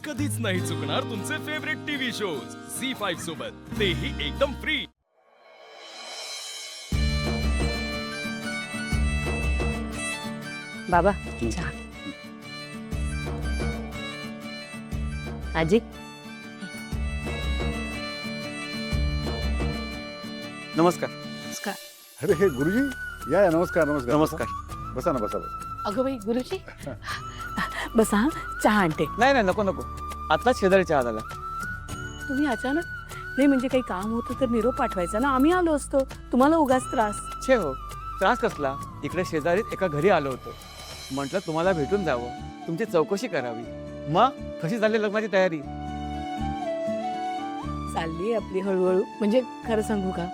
कधीच नाही चुकणार तुमचे फेवरेट टीव्ही शोज झी5 सोबत, तेही एकदम फ्री। बाबा चहा। आजी नमस्कार। नमस्कार। अरे हे गुरुजी या नमस्कार नमस्कार नमस्कार। बसा ना बसा बसा। अगं बाई गुरुजी बसा हा, चहा आणते। नाही नाही नको नको, आत्ताच शेजारी चहा झाला। तुम्ही अचानक नाही म्हणजे काही काम होतं तर निरोप पाठवायचा ना, आम्ही आलो असतो, तुम्हाला उगाच त्रास। छे हो, त्रास कसला? इकडे शेजारीत एका घरी आलो होतो, म्हटलं तुम्हाला भेटून जावं, तुमची चौकशी करावी। मग कशी झाली लग्नाची तयारी? चालली आपली हळूहळू, म्हणजे खरं सांगू का,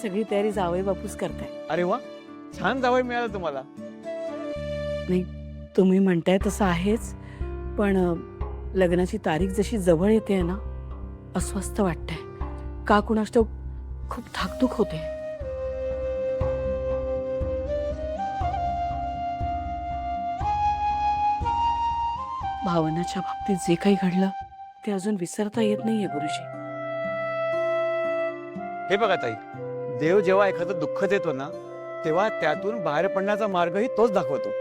सगळी तयारी जावई बापूस करताय। अरे वा, छान जावई मिळालं तुम्हाला। नाही तुम्ही म्हणताय तसं आहेच, पण लग्नाची तारीख जशी जवळ येते ना, अस्वस्थ वाटतंय। का कुणास ठाऊक खूप धाकधूक होते। भावनाच्या बाबतीत जे काही घडलं ते अजून विसरता येत नाहीये गुरुजी। हे बघा ताई, देव जेव्हा एखादं दुःख देतो ना, तेव्हा त्यातून बाहेर पडण्याचा मार्गही तोच दाखवतो।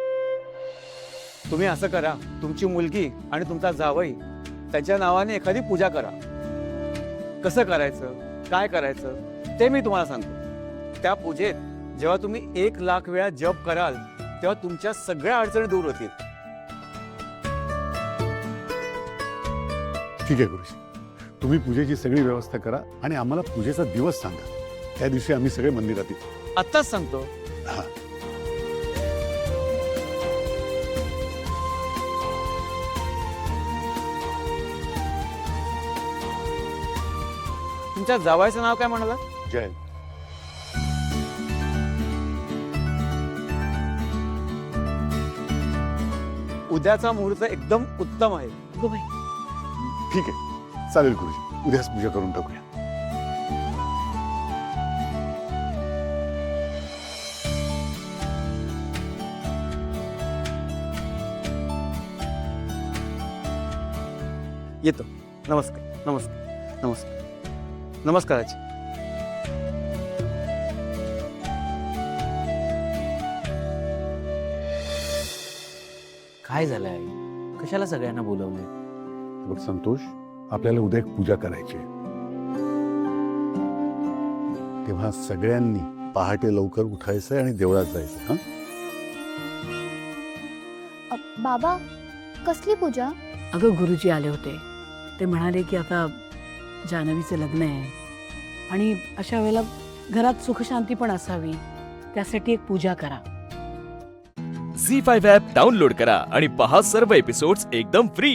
तुम्ही असं करा, तुमची मुलगी आणि तुमचा जावई त्याच्या नावाने एखादी पूजा करा। कसं करायचं, काय करायचं ते मी तुम्हाला सांगतो। त्या पूजेत जेव्हा तुम्ही 1,00,000 वेळा जप कराल, तेव्हा तुमच्या सगळ्या अडचणी दूर होतील। ठीक आहे गुरुजी, तुम्ही पूजेची सगळी व्यवस्था करा आणि आम्हाला पूजेचा दिवस सांगा, त्या दिवशी आम्ही सगळे मंदिरात येतो। आत्ताच सांगतो। हा तुमच्या जावयाचं नाव काय म्हणाला? जय उद्याचा मुहूर्त एकदम उत्तम आहे। अगं बाई ठीक आहे, चालेल गुरुजी, उद्याच पूजा करून टाकूया। येतो। नमस्कार नमस्कार नमस्कार नमस्कार आजी। काय झालंय आई? कशाला सगळ्यांना बोलवलंय? बघ संतोष, आपल्याला उद्या एक पूजा करायची आहे, तेव्हा सगळ्यांनी पहाटे लवकर उठायचंय आणि देवळात जायचं। हा बाबा कसली पूजा? अगं गुरुजी आले होते, ते म्हणाले की आता जान्हवीचं लग्न आहे आणि अशा वेळेला घरात सुखशांती पण असावी, त्यासाठी एक पूजा करा। झी5 ॲप डाउनलोड करा आणि पहा सर्व एपिसोड्स एकदम फ्री।